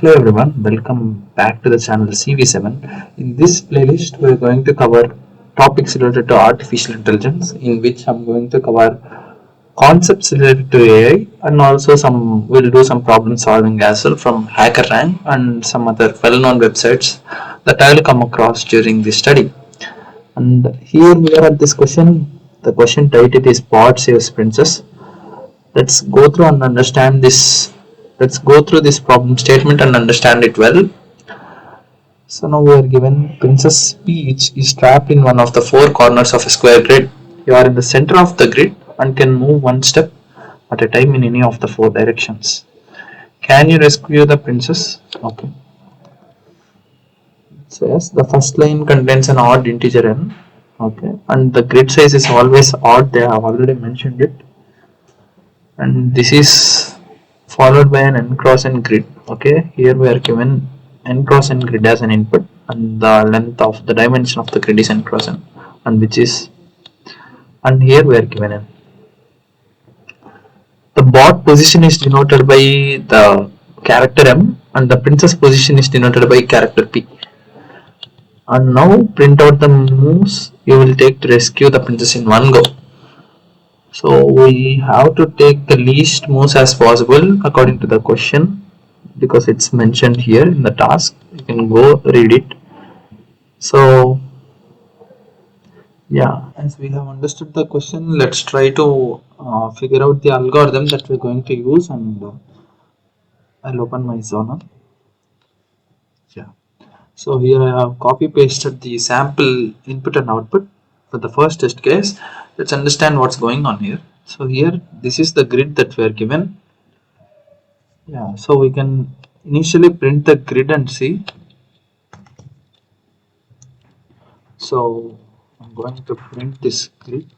Hello everyone, welcome back to the channel CV7. In this playlist, we're going to cover topics related to artificial intelligence, in which I'm going to cover concepts related to AI and also we'll do some problem solving as well from HackerRank and some other well-known websites that I'll come across during this study. And here we are at this question. The question title is Bot Saves Princess. Let's go through and understand this. Let's go through this problem statement and understand it well. So now we are given Princess Peach is trapped in one of the four corners of a square grid. You are in the center of the grid and can move one step at a time in any of the four directions. Can you rescue the princess? Okay. So yes, the first line contains an odd integer n. Okay, and the grid size is always odd. They have already mentioned it. And this is followed by an n cross n grid. Okay, here we are given n cross n grid as an input, and the length of the dimension of the grid is n cross n, and here we are given n. The bot position is denoted by the character m, and the princess position is denoted by character p. And now print out the moves you will take to rescue the princess in one go. So we have to take the least moves as possible according to the question, because it's mentioned here in the task. You can go read it. So yeah, as we have understood the question, let's try to figure out the algorithm that we're going to use, and I'll open my Zona. Yeah. So here I have copy pasted the sample input and output for the first test case. Let's understand what's going on here. So here, this is the grid that we are given. Yeah, so we can initially print the grid and see. So I'm going to print this grid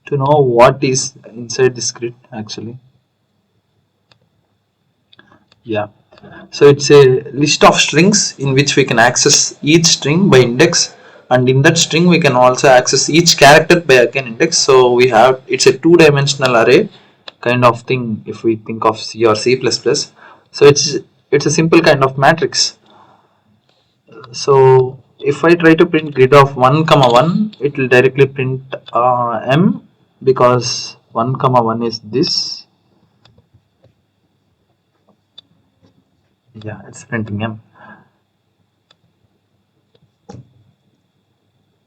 to know what is inside this grid actually. Yeah, so it's a list of strings in which we can access each string by index, and in that string we can also access each character by again index. So we have, it's a two-dimensional array kind of thing if we think of C or C++. So it's a simple kind of matrix. So if I try to print grid of 1 comma 1, it will directly print m, because 1 comma 1 is this. Yeah, it's printing m.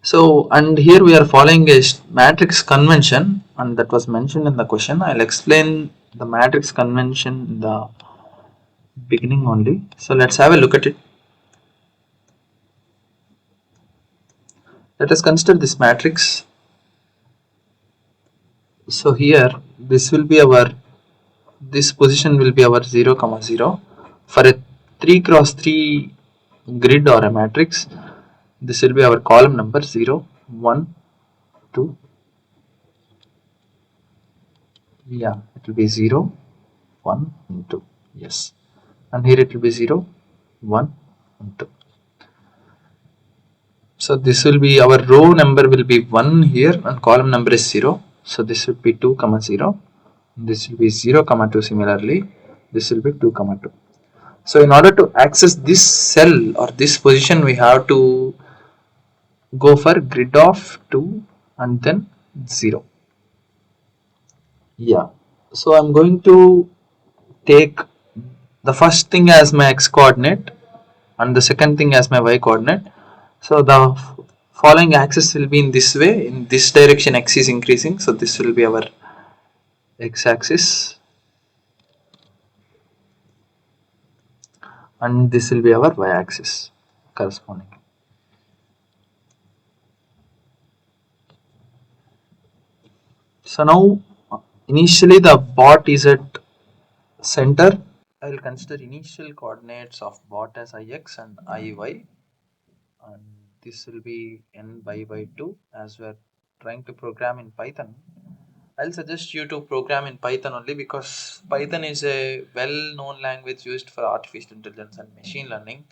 So, and here we are following a matrix convention, and that was mentioned in the question. I'll explain the matrix convention in the beginning only. So let's have a look at it. Let us consider this matrix. So here this will be our, this position will be our 0 comma 0 for a 3 cross 3 grid or a matrix. This will be our column number 0 1 2. Yeah, it will be 0 1 and 2. Yes, and here it will be 0 1 and 2. So this will be, our row number will be 1 here and column number is 0. So this will be 2 comma 0. This will be 0 comma 2. Similarly, this will be 2 comma 2. So in order to access this cell or this position, we have to go for grid of 2 and then 0. Yeah. So I'm going to take the first thing as my x coordinate and the second thing as my y coordinate. So the following axis will be in this way. In this direction x is increasing, so this will be our x axis, and this will be our y axis corresponding. So now initially the bot is at center. I will consider initial coordinates of bot as ix and iy, and this will be n by 2 as we are trying to program in Python. I'll suggest you to program in Python only, because Python is a well-known language used for artificial intelligence and machine learning,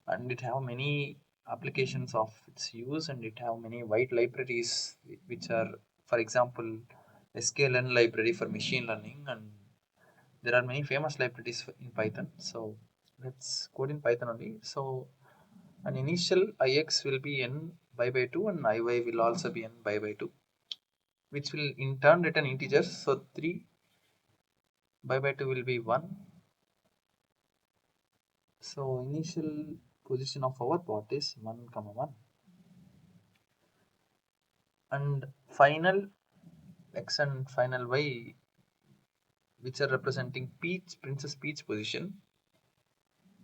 and it have many applications of its use, and it have many wide libraries which are, for example, sklearn library for machine learning, and there are many famous libraries in Python. So let's code in Python only. So an initial ix will be n by 2 and iy will also be n by 2, which will in turn return integers. So 3 by 2 will be 1. So initial position of our bot is 1 comma 1, and final x and final y, which are representing peach princess peach position,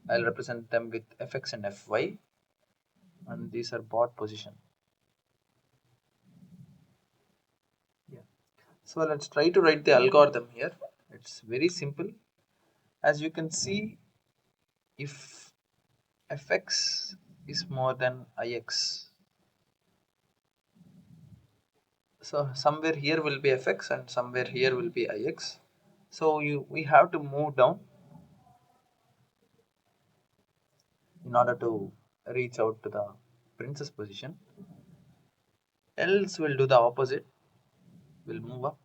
I'll represent them with fx and fy, and these are bot position. Yeah. So let's try to write the algorithm here. It's very simple. As you can see, if fx is more than ix, so somewhere here will be fx and somewhere here will be ix. So we have to move down in order to reach out to the princess position. Else we'll do the opposite. We'll move up.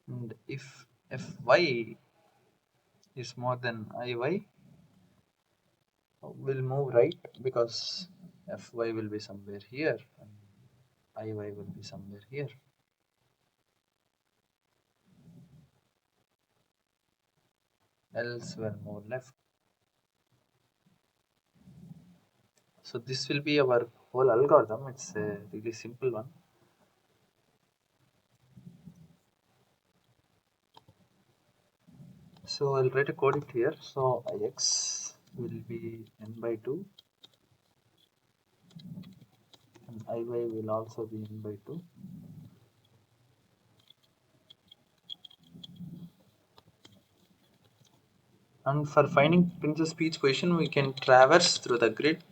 And if fy is more than iy, we'll move right, because fy will be somewhere here and iy will be somewhere here. Else we'll move left. So this will be our whole algorithm. It's a really simple one. So I'll try to code it here. So ix will be n by 2 and iy will also be n by 2. And for finding princess peach position, we can traverse through the grid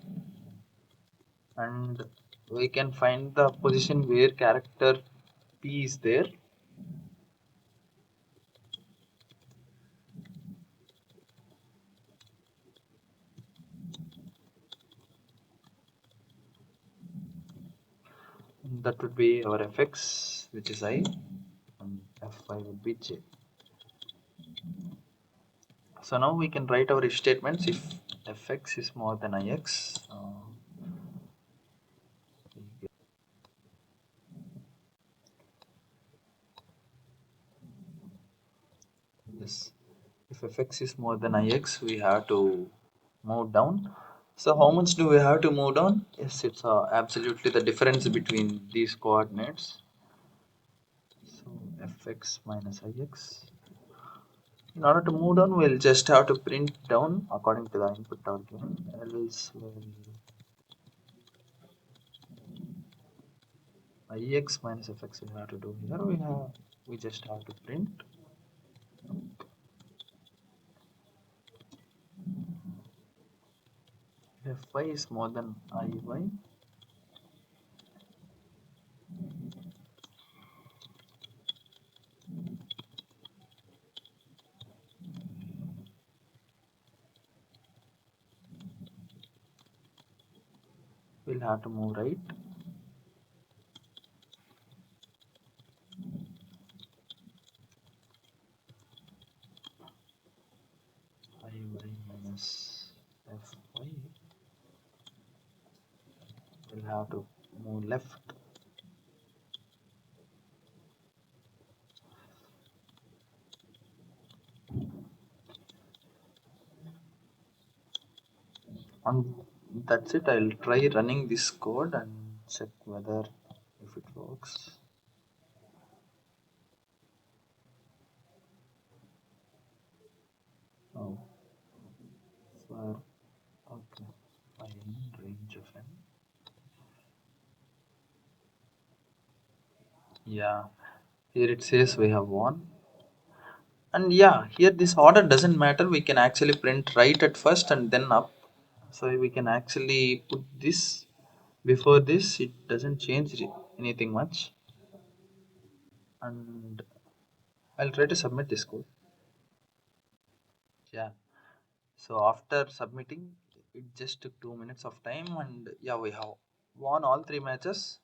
and we can find the position where character p is there. That would be our fx, which is I, and fy would be j. So now we can write our if statements. If fx is more than ix, yes, if fx is more than ix, we have to move down. So how much do we have to move down? Yes, it's absolutely the difference between these coordinates. So fx minus ix. In order to move down, we'll just have to print down according to the input argument. Else ix minus fx we have to do here. We just have to print if fy is more than iy. We'll have to move right. Iy minus fy. We'll have to move left. And that's it. I'll try running this code and check whether if it works. Oh, for okay, fine range of n. Yeah, here it says we have won. And yeah, here this order doesn't matter. We can actually print right at first and then up. So we can actually put this before this. It doesn't change anything much. And I'll try to submit this code. Yeah. So after submitting, it just took 2 minutes of time, and yeah, we have won all three matches.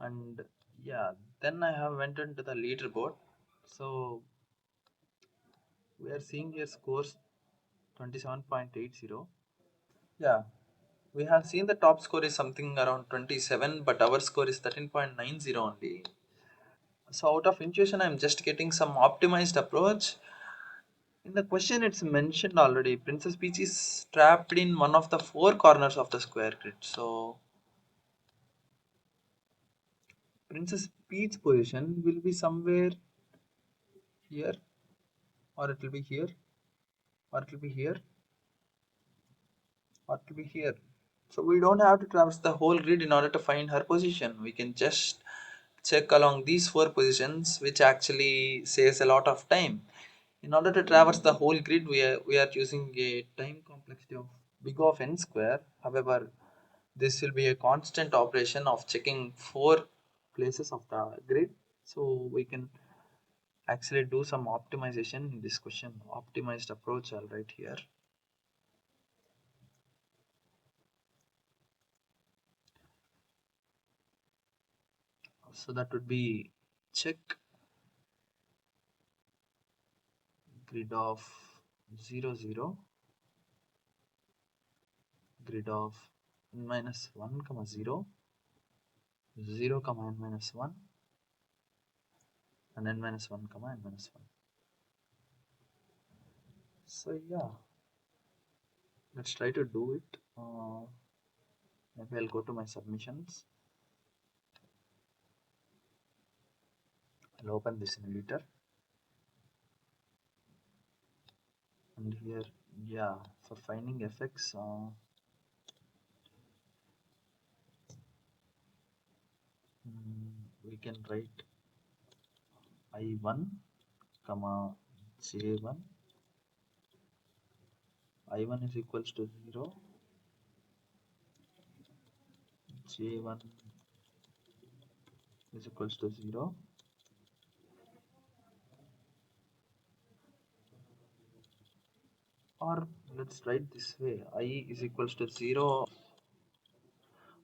And Yeah, then I have went into the leaderboard. So we are seeing here scores 27.80. Yeah, we have seen the top score is something around 27, but our score is 13.90 only. So out of intuition, I'm just getting some optimized approach. In the question, it's mentioned already. Princess Peach is trapped in one of the four corners of the square grid. So Princess Peach position will be somewhere here, or it will be here, or it will be here, or it will be here. So we don't have to traverse the whole grid in order to find her position. We can just check along these four positions, which actually saves a lot of time. In order to traverse the whole grid, we are using a time complexity of big of n square. However, this will be a constant operation of checking four places of the grid. So we can actually do some optimization in this question. Optimized approach, I'll write here. So that would be check grid of 0 0, grid of n minus 1 comma 0, 0 comma n minus 1, and n minus 1 comma n minus 1. So yeah, let's try to do it. Maybe I'll go to my submissions. I'll open this in editor, and here, yeah, for finding fx, we can write i1 comma j1. I1 is equals to 0, j1 is equals to 0, or let's write this way: I is equals to 0,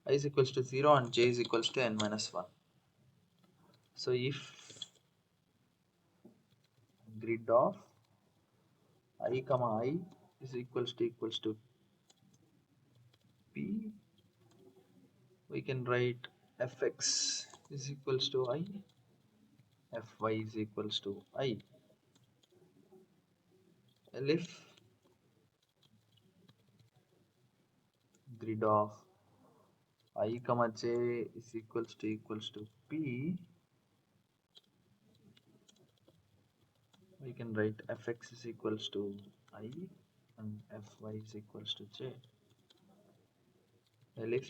I is equals to 0, and j is equals to n minus 1. So if grid of I comma I is equals to p, we can write fx is equals to I, fy is equals to I. And if grid of I comma j is equals to p, we can write fx is equals to I and fy is equals to j. And if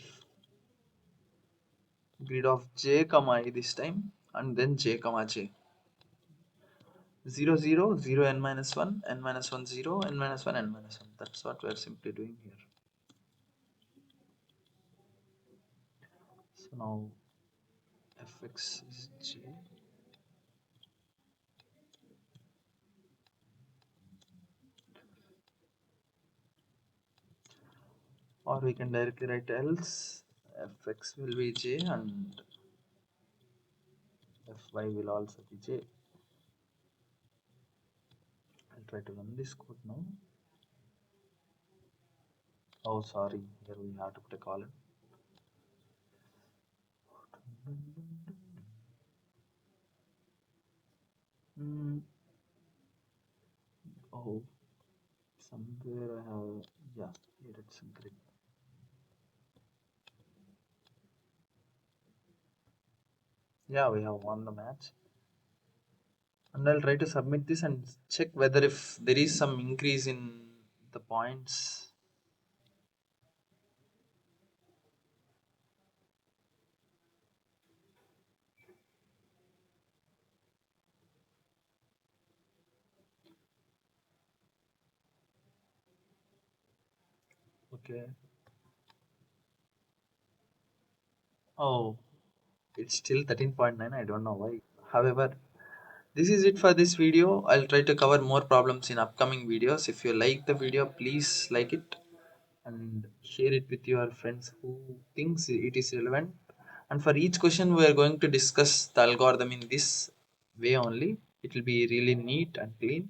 grid of j comma I this time, and then j comma j, 0 0 0 n minus 1 n minus 1 0 n minus 1 n minus 1. That's what we are simply doing here. So now fx is j, or we can directly write else fx will be j and fy will also be j. I'll try to run this code now. Oh, sorry, here we have to put a colon. Mm, oh, somewhere I have, yeah, here it's a grid. Yeah, we have won the match. And I'll try to submit this and check whether if there is some increase in the points. Okay. Oh, it's still 13.9. I don't know why. However, this is it for this video. I'll try to cover more problems in upcoming videos. If you like the video, please like it and share it with your friends who thinks it is relevant. And for each question we are going to discuss the algorithm in this way only. It will be really neat and clean.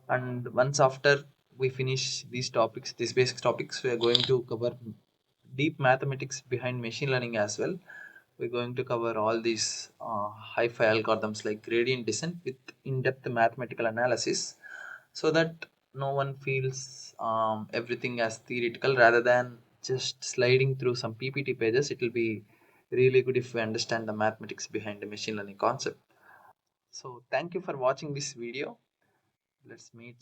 And once after we finish these basic topics, we are going to cover deep mathematics behind machine learning as well. We're going to cover all these hi-fi algorithms like gradient descent with in-depth mathematical analysis, so that no one feels everything as theoretical rather than just sliding through some PPT pages. It will be really good if we understand the mathematics behind the machine learning concept. So thank you for watching this video. Let's meet.